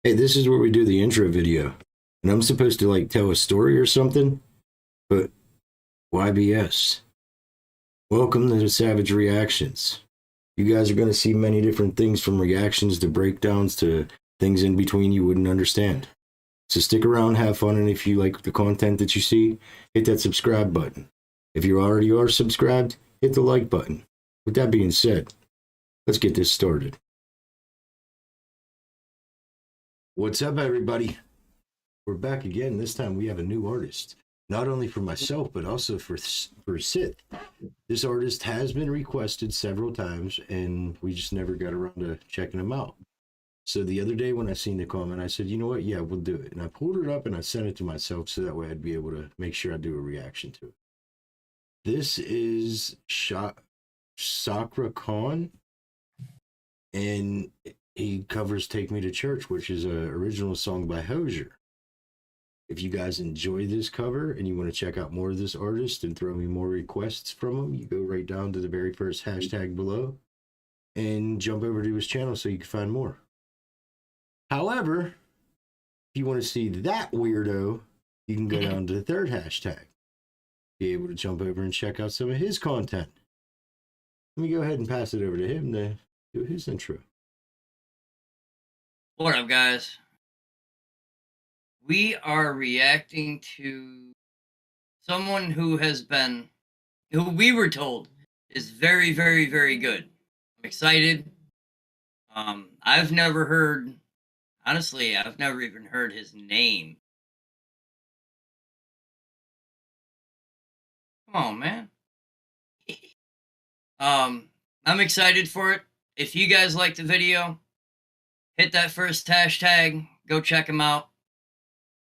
Hey, this is where we do the intro video. And I'm supposed to like tell a story or something, but why BS? Welcome to the Savage Reactions. You guys are going to see many different things from reactions to breakdowns to things in between you wouldn't understand. So stick around, have fun, and if you like the content that you see, hit that subscribe button. If you already are subscribed, hit the like button. With that being said, let's get this started. What's up, everybody? We're back again. This time we have a new artist. Not only for myself, but also for Sith. This artist has been requested several times, and we just never got around to checking him out. So the other day when I seen the comment, I said, you know what? Yeah, we'll do it. And I pulled it up and I sent it to myself so that way I'd be able to make sure I do a reaction to it. This is CakraKhan, and he covers Take Me to Church, which is an original song by HOZIER. If you guys enjoy this cover and you want to check out more of this artist and throw me more requests from him, you go right down to the very first hashtag below and jump over to his channel so you can find more. However, if you want to see that weirdo, you can go down to the third hashtag. Be able to jump over and check out some of his content. Let me go ahead and pass it over to him to do his intro. What up, guys? We are reacting to someone who we were told is very, very, very good. I'm excited. I've never even heard his name. Come on, man. I'm excited for it. If you guys like the video, hit that first hashtag, go check him out,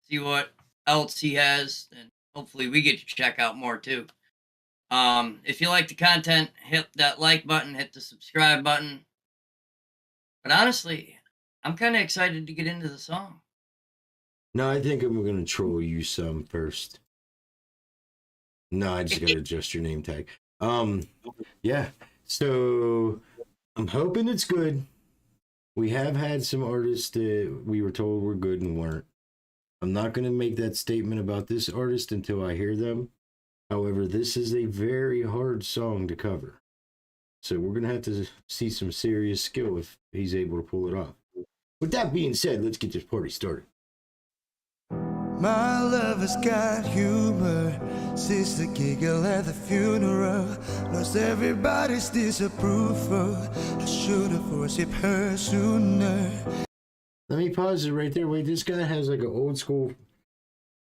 see what else he has, and hopefully we get to check out more too. If you like the content, hit that like button, hit the subscribe button. But honestly, I'm kind of excited to get into the song. No, I think I'm going to troll you some first. No, I just got to adjust your name tag. Yeah, so I'm hoping it's good. We have had some artists that we were told were good and weren't. I'm not going to make that statement about this artist until I hear them. However, this is a very hard song to cover. So we're going to have to see some serious skill if he's able to pull it off. With that being said, let's get this party started. My lover's got humor, sister giggle at the funeral, lost everybody's disapproval. I should have worshipped her sooner. Let me pause it right there. Wait, this guy has like an old school,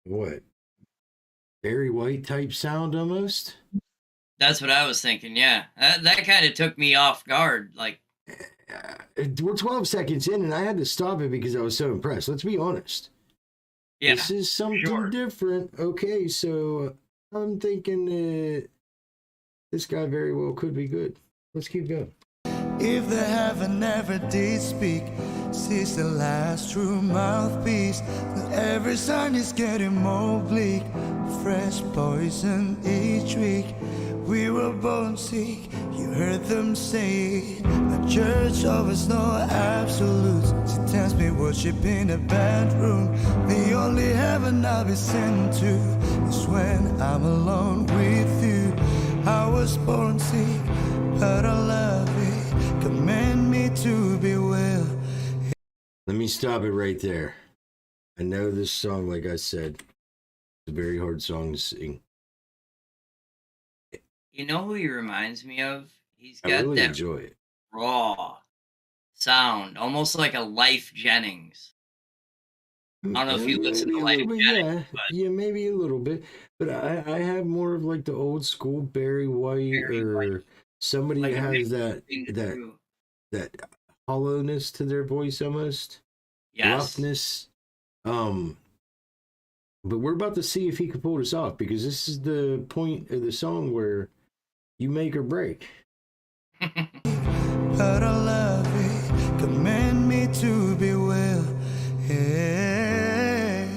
what, Barry White type sound almost? That's what I was thinking, yeah. That kind of took me off guard. Like, we're 12 seconds in and I had to stop it because I was so impressed. Let's be honest. Yeah, this is something different. Okay, so I'm thinking that this guy very well could be good. Let's keep going. If the heaven never did speak, she's the last true mouthpiece. Every sign is getting more bleak. Fresh poison each week. We were born sick, you heard them say. A church offers no absolutes. She tells me worship in a bedroom. The only heaven I'll be sent to is when I'm alone with you. I was born sick, but I love it. Command me to be well. Let me stop it right there. I know this song, like I said, is a very hard song to sing. You know who he reminds me of? He's got I really that enjoy it. Raw sound, almost like a Life Jennings. I don't know if you listen to Life Jennings. Yeah, maybe a little bit. But I have more of like the old school Barry White or somebody like that has that hollowness to their voice almost. Yes. Roughness. But we're about to see if he can pull this off because this is the point of the song where you make or break. But I love it. Command me to be well. Amen.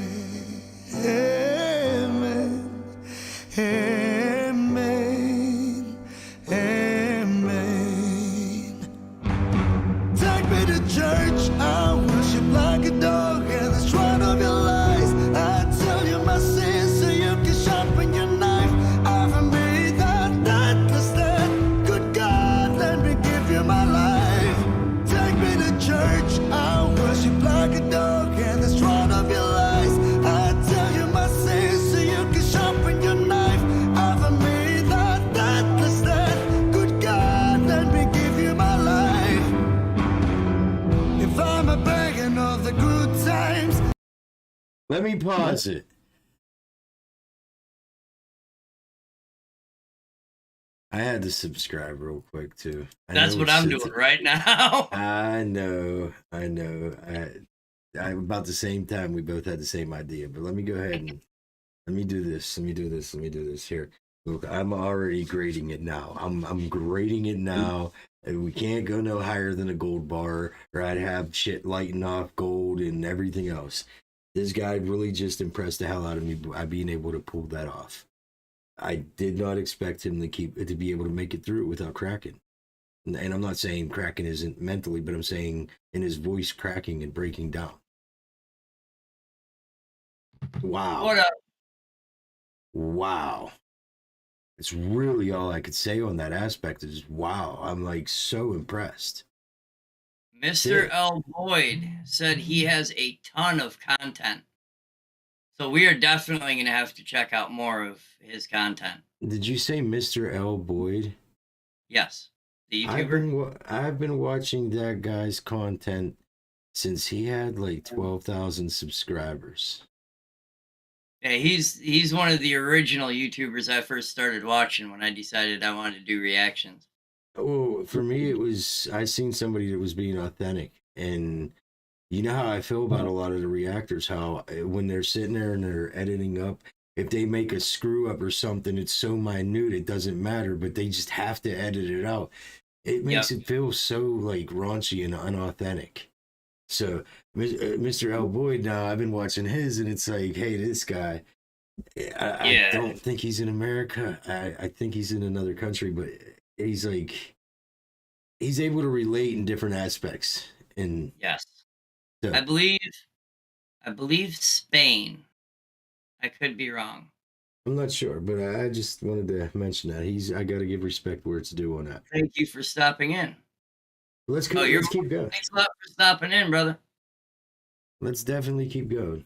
Amen. Amen. Take me to church. I worship like a dog. Let me pause it. I had to subscribe real quick too. That's what I'm doing right now. I know. About the same time, we both had the same idea. But let me go ahead and let me do this here. Look, I'm already grading it now. I'm grading it now. And we can't go no higher than a gold bar, or I'd have shit lighting off gold and everything else. This guy really just impressed the hell out of me by being able to pull that off. I did not expect him to be able to make it through it without cracking. And I'm not saying cracking isn't mentally, but I'm saying in his voice cracking and breaking down. Wow. What up? Wow. It's really all I could say on that aspect is wow. I'm like so impressed. Mr. L. Boyd said he has a ton of content. So we are definitely going to have to check out more of his content. Did you say Mr. L. Boyd? Yes. The YouTuber? I've been watching that guy's content since he had like 12,000 subscribers. Yeah, he's one of the original YouTubers I first started watching when I decided I wanted to do reactions. Oh, for me, it was, I seen somebody that was being authentic. And you know how I feel about a lot of the reactors, how when they're sitting there and they're editing up, if they make a screw up or something, it's so minute, it doesn't matter, but they just have to edit it out. It makes it feel so like raunchy and unauthentic. So Mr. L. Boyd, now I've been watching his, and it's like, hey, this guy, I don't think he's in America. I think he's in another country, but he's like, he's able to relate in different aspects. And yes, so, I believe Spain. I could be wrong. I'm not sure, but I just wanted to mention that I got to give respect where it's due on that. Thank you for stopping in. Let's keep going. Thanks a lot for stopping in, brother. Let's definitely keep going.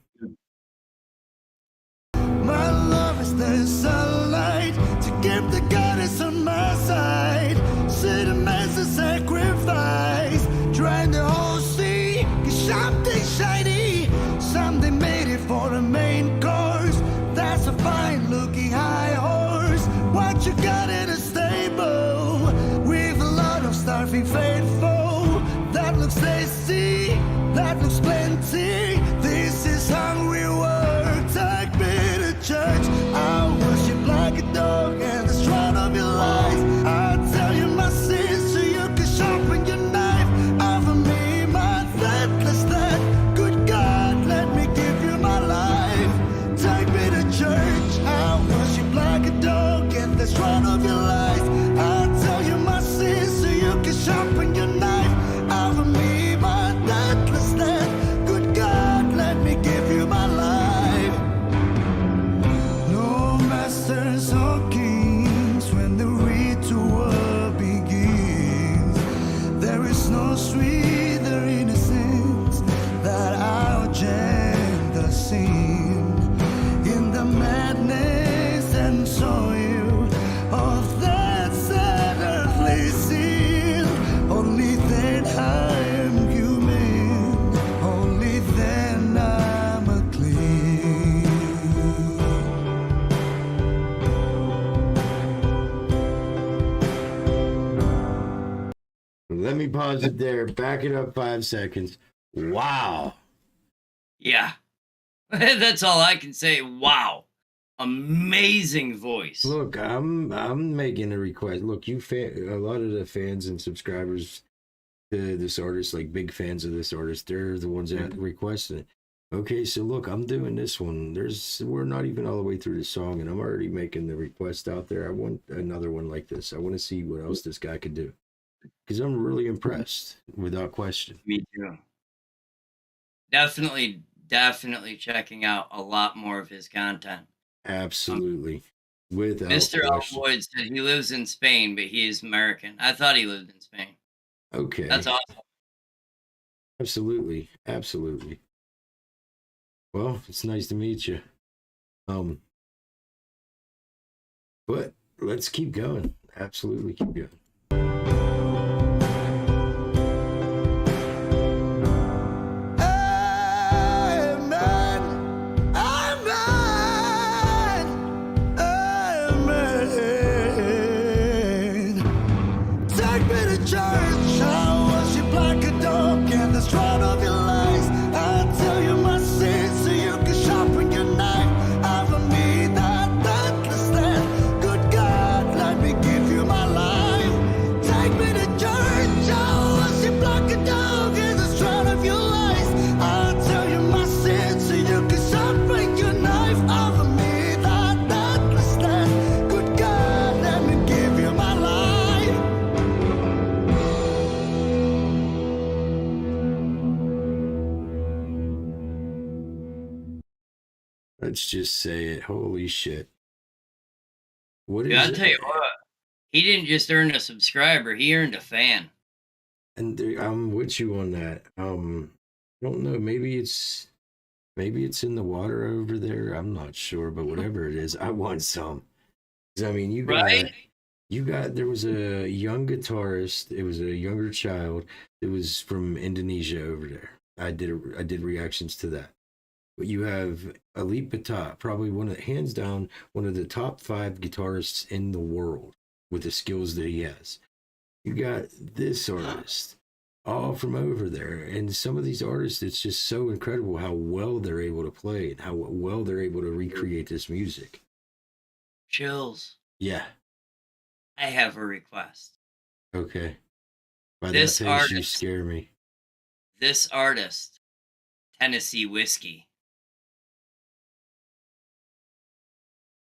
My love is the sunlight to keep the goddess on my side. See the massive sacrifice, trying the whole sea. Something shiny, something made it for the main course. That's a fine looking high horse. What you got in a stable with a lot of starving faithful. That looks tasty, that looks plenty. This is hungry work. Take me to church. I worship like a dog and the strut of your lies. I tell you my sins so you can sharpen your knife. Offer me my thankless death. Good God, let me give you my life. Take me to church. I worship like a dog and the strut of your lies. I tell you my sins so you can sharpen your knife. Offer me my thankless death. Good God, let me give you my life. No masters or kings when the ritual begins. There is no sweeter innocence that our gender sin. In the madness and soil of that sad earthly sin, only then I am human, only then I'm a clean. Let me pause it there. Back it up 5 seconds. Wow. Yeah. That's all I can say. Wow. Amazing voice. Look, I'm making a request. Look, a lot of the fans and subscribers to this artist, like big fans of this artist, they're the ones that requested it. Okay, so look, I'm doing this one. We're not even all the way through the song, and I'm already making the request out there. I want another one like this. I want to see what else this guy could do, because I'm really impressed, without question. Me too. Definitely checking out a lot more of his content. Absolutely. Without Mr. L. question. Boyd said he lives in Spain, but he is American. I thought he lived in Spain. Okay. That's awesome. Absolutely. Well, it's nice to meet you. But let's keep going. Absolutely keep going. Amen. Take me to church, I worship like a dog in the stride of your lies. I'll tell you my sins so you can sharpen your knife. I don't need that stand. Good God, let me give you my life. Take me to church, I worship like a dog in the stride of your lies. I'll tell you my sins so you can sharpen your knife. I don't need that stand. Good God, let me give you my life. Let's just say it. Holy shit. What is Dude, I'll tell you what. He didn't just earn a subscriber, he earned a fan. And I'm with you on that. I don't know. Maybe it's in the water over there. I'm not sure, but whatever it is, I want some. 'Cause, I mean, Right? there was a young guitarist. It was a younger child. It was from Indonesia over there. I did reactions to that. But you have Elite Patat, probably hands down, one of the top 5 guitarists in the world with the skills that he has. You got this artist, all from over there. And some of these artists, it's just so incredible how well they're able to play and how well they're able to recreate this music. Chills. Yeah. I have a request. Okay. By This that pace, you artist- scare me. This artist, Tennessee Whiskey.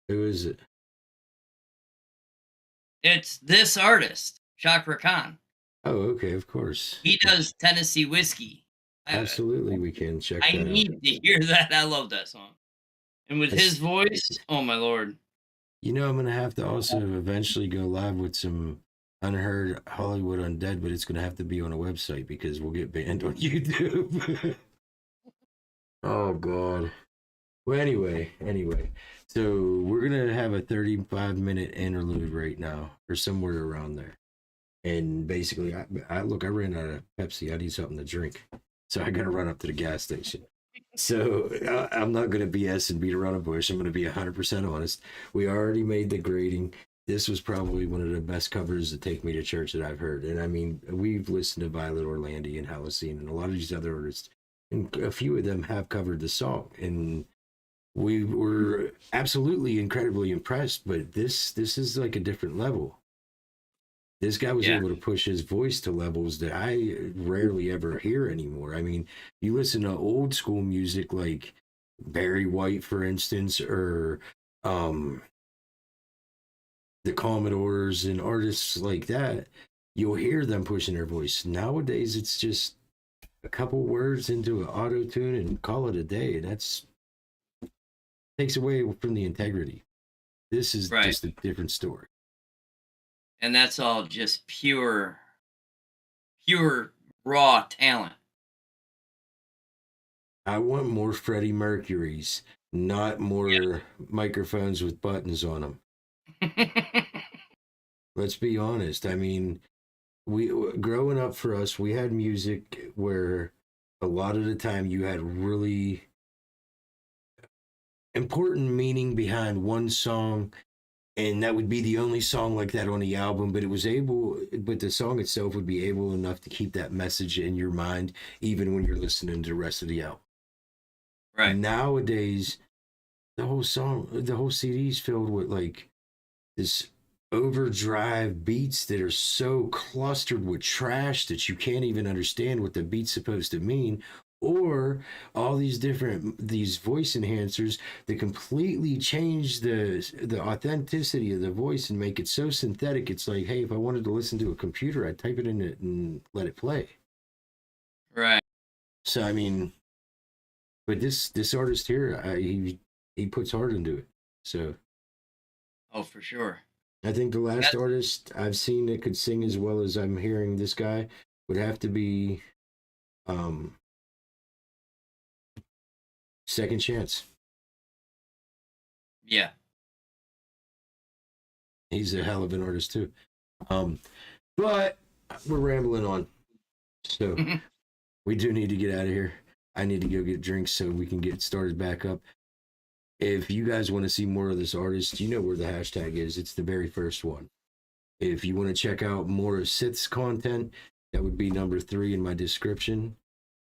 Who is it? It's this artist, CakraKhan. Oh, okay, of course. He does Tennessee Whiskey. Absolutely, we can check I that out. need to hear that. I love that song. And with his voice, oh my lord. You know, I'm going to have to also eventually go live with some unheard Hollywood Undead, but it's going to have to be on a website because we'll get banned on YouTube. Oh, God. Well, anyway. So we're going to have a 35-minute interlude right now or somewhere around there. And basically, I ran out of Pepsi. I need something to drink. So I got to run up to the gas station. So I'm not going to BS and beat around a bush. I'm going to be 100% honest. We already made the grading. This was probably one of the best covers of Take Me to Church that I've heard. And I mean, we've listened to Violet Orlandi and Halocene and a lot of these other artists. And a few of them have covered the song. And we were absolutely incredibly impressed. But this is like a different level. This guy was able to push his voice to levels that I rarely ever hear anymore. I mean, you listen to old school music like Barry White, for instance, or the Commodores and artists like that, you'll hear them pushing their voice. Nowadays, it's just a couple words into an auto tune and call it a day. And that's takes away from the integrity. This is just a different story. And that's all just pure raw talent. I want more Freddie Mercury's, not more microphones with buttons on them. Let's be honest. I mean, growing up for us, we had music where a lot of the time you had really important meaning behind one song, and that would be the only song like that on the album, but the song itself would be able enough to keep that message in your mind even when you're listening to the rest of the album. Right. Nowadays, the whole CD is filled with like this overdrive beats that are so clustered with trash that you can't even understand what the beat's supposed to mean, or all these voice enhancers that completely change the authenticity of the voice and make it so synthetic. It's like, hey, if I wanted to listen to a computer, I'd type it in it and let it play. Right. So I mean, but this artist here, he puts heart into it. So, oh, for sure. I think the last artist I've seen that could sing as well as I'm hearing this guy would have to be Second Chance. Yeah. He's a hell of an artist too. But we're rambling on. So we do need to get out of here. I need to go get drinks so we can get started back up. If you guys want to see more of this artist, you know where the hashtag is. It's the very first one. If you want to check out more of Sith's content, that would be number 3 in my description.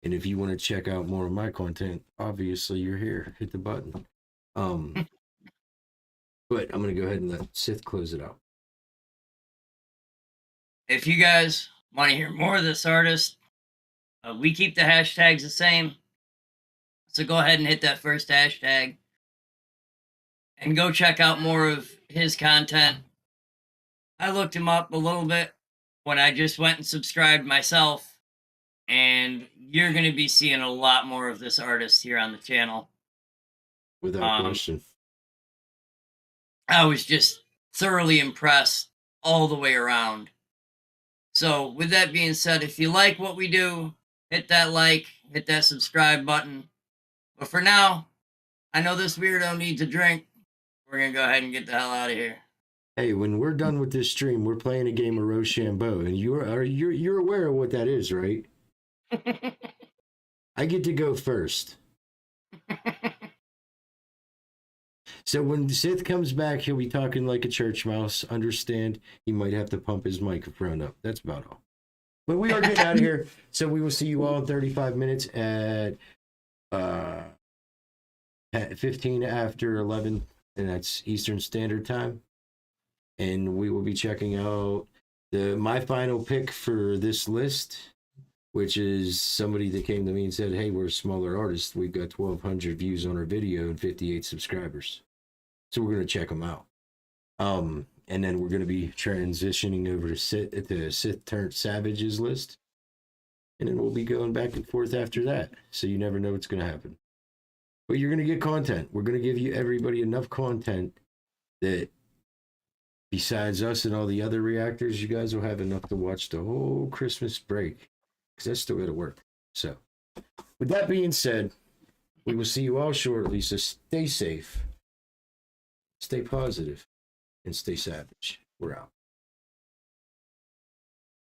And if you want to check out more of my content, obviously you're here. Hit the button. But I'm going to go ahead and let Sith close it out. If you guys want to hear more of this artist, we keep the hashtags the same. So go ahead and hit that first hashtag and go check out more of his content. I looked him up a little bit when I just went and subscribed myself, and you're going to be seeing a lot more of this artist here on the channel. Without question. I was just thoroughly impressed all the way around. So with that being said, if you like what we do, hit that like, hit that subscribe button. But for now, I know this weirdo needs a drink. We're going to go ahead and get the hell out of here. Hey, when we're done with this stream, we're playing a game of Rochambeau, and you're aware of what that is, right? I get to go first. So when Sith comes back, he'll be talking like a church mouse. Understand, he might have to pump his microphone up. That's about all. But we are getting out of here. So we will see you all in 35 minutes at 15 after 11, and that's Eastern Standard Time. And we will be checking out my final pick for this list, which is somebody that came to me and said, hey, we're a smaller artist. We've got 1,200 views on our video and 58 subscribers. So we're going to check them out. And then we're going to be transitioning over to cHiLzTheSavage's list. And then we'll be going back and forth after that. So you never know what's going to happen. But you're going to get content. We're going to give you everybody enough content that besides us and all the other reactors, you guys will have enough to watch the whole Christmas break. Because that's still got to work. So with that being said, we will see you all shortly. So stay safe. Stay positive and stay savage. We're out.